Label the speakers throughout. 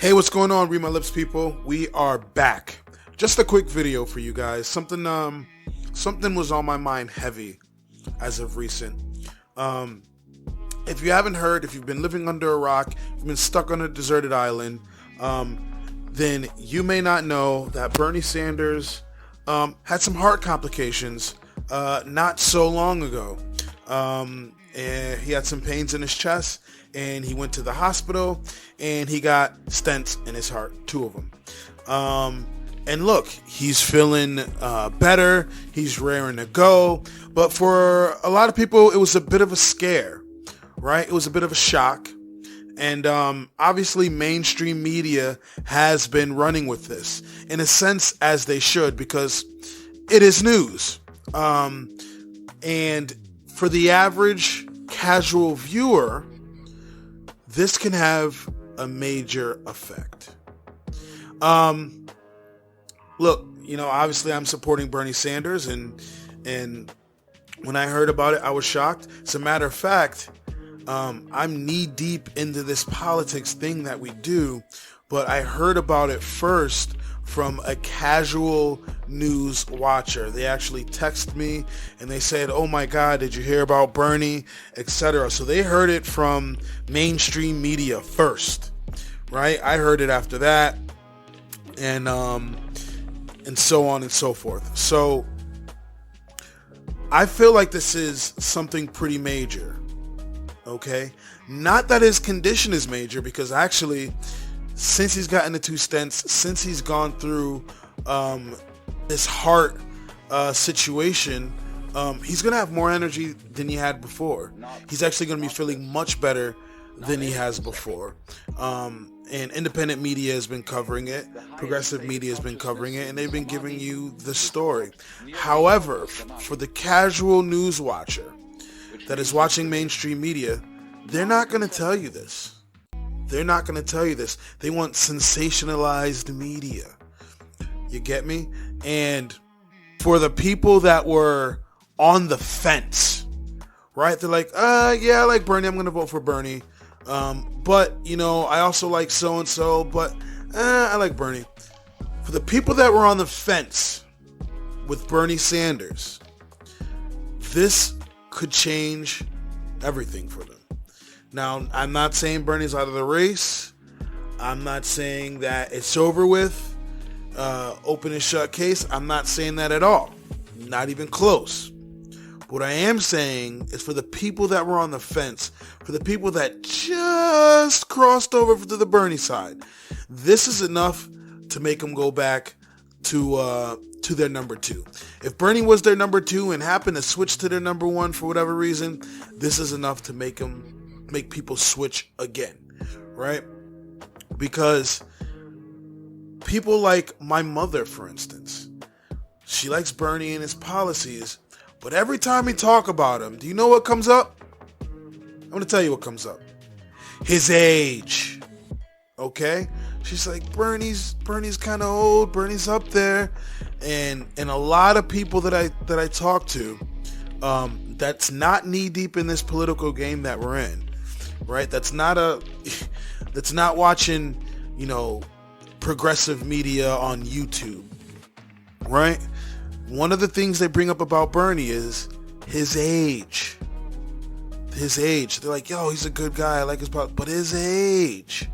Speaker 1: Hey, what's going on, Read My Lips people? We are back. Just a quick video for you guys. Something was on my mind heavy as of recent. If you haven't heard, if you've been living under a rock, if you've been stuck on a deserted island, then you may not know that Bernie Sanders had some heart complications not so long ago. And he had some pains in his chest, and he went to the hospital, and he got stents in his heart, 2 of them. And look, he's feeling better, he's raring to go, but for a lot of people, it was a bit of a scare, right? It was a bit of a shock, and obviously mainstream media has been running with this, in a sense, as they should, because it is news. And for the average casual viewer, this can have a major effect. Look, obviously I'm supporting Bernie Sanders, and when I heard about it, I was shocked. As a matter of fact, I'm knee deep into this politics thing that we do, but I heard about it first from a casual news watcher. They actually texted me and they said, "Oh my God, did you hear about Bernie?" etc. So they heard it from mainstream media first, right? I heard it after that, and so on and so forth. So I feel like this is something pretty major, okay? Not that his condition is major, because actually, since he's gotten the 2 stents, since he's gone through this heart situation, he's going to have more energy than he had before. He's actually going to be feeling much better than he has before. And independent media has been covering it, progressive media has been covering it, and they've been giving you the story. However, for the casual news watcher that is watching mainstream media, they're not going to tell you this. They're not going to tell you this. They want sensationalized media. You get me? And for the people that were on the fence, right? They're like, yeah, I like Bernie. I'm going to vote for Bernie. But, I also like so-and-so, but I like Bernie. For the people that were on the fence with Bernie Sanders, this could change everything for them. Now, I'm not saying Bernie's out of the race. I'm not saying that it's over with, open and shut case. I'm not saying that at all. Not even close. What I am saying is, for the people that were on the fence, for the people that just crossed over to the Bernie side, this is enough to make them go back to their number 2. If Bernie was their number 2 and happened to switch to their number 1 for whatever reason, this is enough to make people switch again, right? Because people like my mother, for instance, she likes Bernie and his policies, but every time we talk about him, do you know what comes up? I'm going to tell you what comes up. His age. Okay? She's like, Bernie's kind of old, Bernie's up there. And a lot of people that I talk to, that's not knee deep in this political game that we're in, right? That's not watching, progressive media on YouTube, right? One of the things they bring up about Bernie is his age. His age. They're like, yo, he's a good guy, I like his politics, but his age,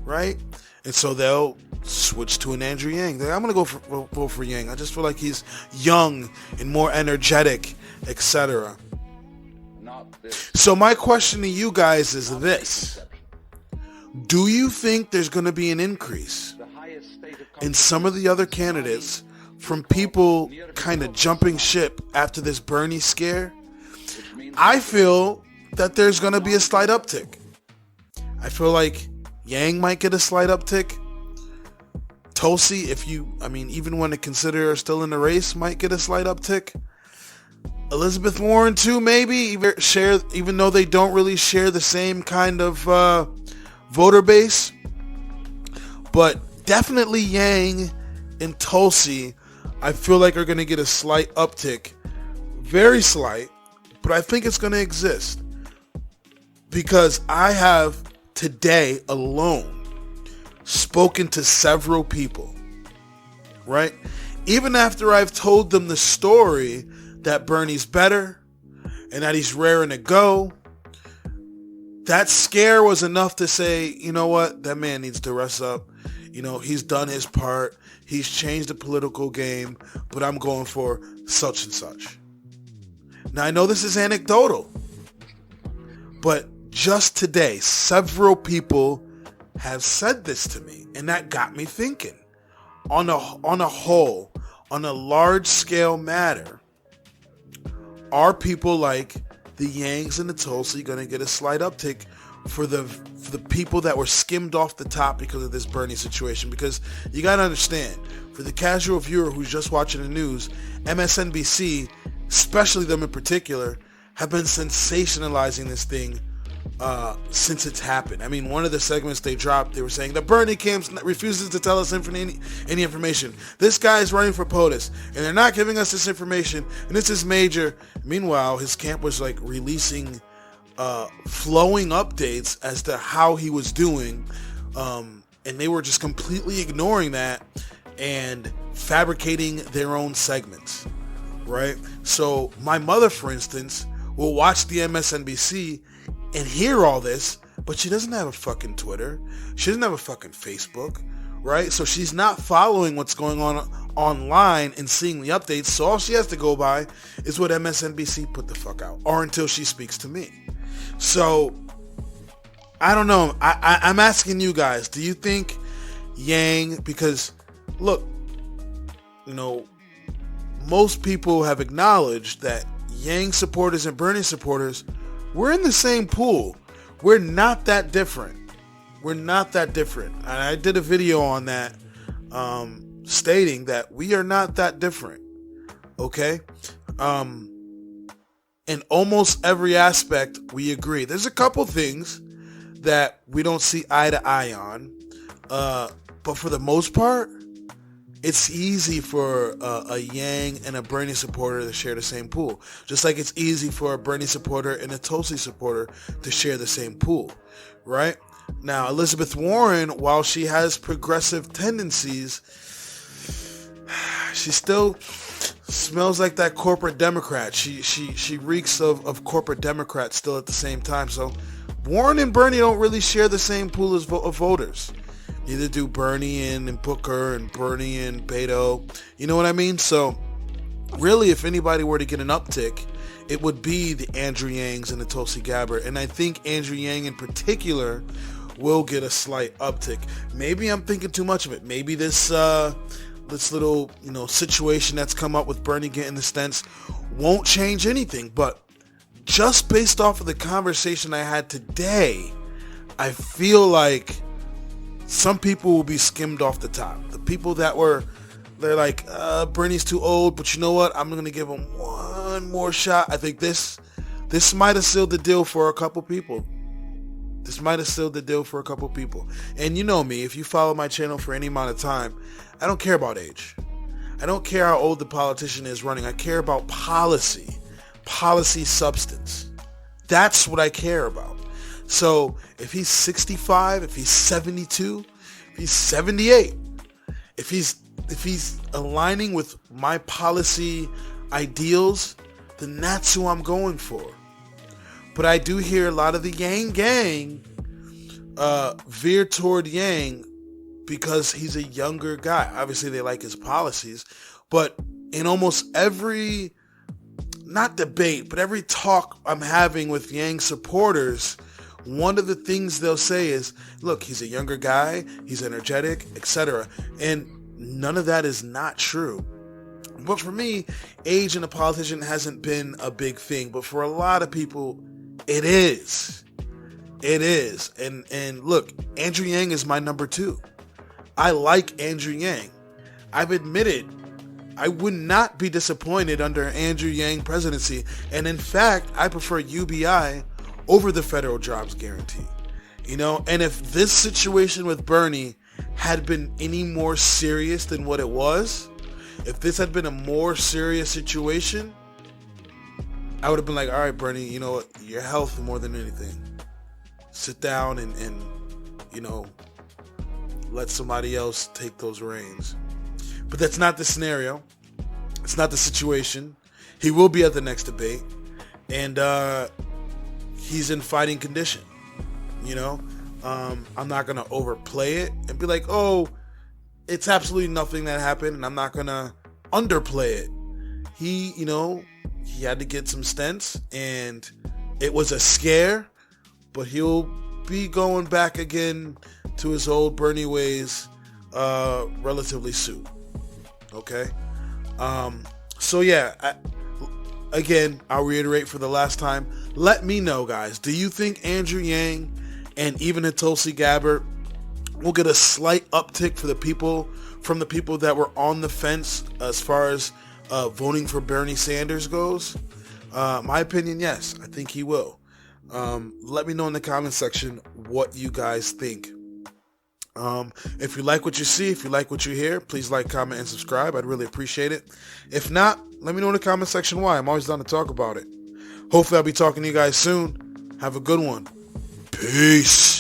Speaker 1: right? And so they'll switch to an AndrewYang. They're like, I'm gonna vote for Yang. I just feel like he's young and more energetic, etc. So my question to you guys is this: do you think there's going to be an increase in some of the other candidates from people kind of jumping ship after this Bernie scare? I feel that there's going to be a slight uptick. I feel like Yang might get a slight uptick. Tulsi, even when to consider her still in the race, might get a slight uptick. Elizabeth Warren too, maybe, even though they don't really share the same kind of voter base. But definitely Yang and Tulsi, I feel like are going to get a slight uptick. Very slight, but I think it's going to exist. Because I have today alone spoken to several people, right? Even after I've told them the story that Bernie's better and that he's raring to go, that scare was enough to say, you know what, that man needs to rest up. You know, he's done his part. He's changed the political game, but I'm going for such and such. Now, I know this is anecdotal, but just today, several people have said this to me, and that got me thinking. On a whole, on a large-scale matter, are people like the Yangs and the Tulsi going to get a slight uptick for the people that were skimmed off the top because of this Bernie situation? Because you got to understand, for the casual viewer who's just watching the news, MSNBC, especially them in particular, have been sensationalizing this thing since it's happened. I mean, one of the segments they dropped, they were saying the Bernie camp refuses to tell us any information. This guy is running for POTUS, and they're not giving us this information, and this is major. Meanwhile, his camp was like releasing flowing updates as to how he was doing, and they were just completely ignoring that and fabricating their own segments, right? So my mother, for instance, will watch the MSNBC and hear all this, but she doesn't have a fucking Twitter. She doesn't have a fucking Facebook, right? So she's not following what's going on online and seeing the updates. So all she has to go by is what MSNBC put the fuck out, or until she speaks to me. So I don't know. I'm asking you guys, do you think Yang, because look, you know, most people have acknowledged that Yang supporters and Bernie supporters, we're in the same pool. We're not that different. We're not that different. And I did a video on that, stating that we are not that different. Okay? In almost every aspect, we agree. There's a couple things that we don't see eye to eye on. But for the most part, it's easy for a Yang and a Bernie supporter to share the same pool. Just like it's easy for a Bernie supporter and a Tulsi supporter to share the same pool, right? Now, Elizabeth Warren, while she has progressive tendencies, she still smells like that corporate Democrat. She reeks of corporate Democrat still at the same time. So Warren and Bernie don't really share the same pool of voters. Neither do Bernie and Booker and Bernie and Beto. You know what I mean? So really, if anybody were to get an uptick, it would be the AndrewYangs and the Tulsi Gabbard. And I think AndrewYang in particular will get a slight uptick. Maybe I'm thinking too much of it. Maybe this little, you know, situation that's come up with Bernie getting the stents won't change anything. But just based off of the conversation I had today, I feel like some people will be skimmed off the top. The people that they're like, Bernie's too old, but you know what? I'm going to give him one more shot. I think this might have sealed the deal for a couple people. This might have sealed the deal for a couple people. And you know me, if you follow my channel for any amount of time, I don't care about age. I don't care how old the politician is running. I care about policy substance. That's what I care about. So if he's 65, if he's 72, if he's 78, if he's aligning with my policy ideals, then that's who I'm going for. But I do hear a lot of the Yang gang veer toward Yang because he's a younger guy. Obviously, they like his policies. But in almost every, not debate, but every talk I'm having with Yang supporters, one of the things they'll say is, look, he's a younger guy, he's energetic, etc. And none of that is not true. But for me, age in a politician hasn't been a big thing. But for a lot of people, it is. It is. And look, AndrewYang is my number 2. I like AndrewYang. I've admitted I would not be disappointed under AndrewYang presidency. And in fact, I prefer UBI over the federal jobs guarantee. You know, and if this situation with Bernie had been any more serious than what it was, if this had been a more serious situation, I would have been like, all right, Bernie, you know what? Your health more than anything. Sit down and you know, let somebody else take those reins. But that's not the scenario. It's not the situation. He will be at the next debate, and he's in fighting condition. I'm not going to overplay it and be like, oh, it's absolutely nothing that happened, and I'm not going to underplay it. He had to get some stents, and it was a scare, but he'll be going back again to his old Bernie ways relatively soon. Okay? So yeah, I'll reiterate for the last time. Let me know, guys. Do you think Andrew Yang and even Tulsi Gabbard will get a slight uptick from the people that were on the fence as far as voting for Bernie Sanders goes? My opinion, yes. I think he will. Let me know in the comment section what you guys think. If you like what you see, if you like what you hear, please like, comment, and subscribe. I'd really appreciate it. If not, let me know in the comment section why. I'm always down to talk about it. Hopefully I'll be talking to you guys soon. Have a good one. Peace.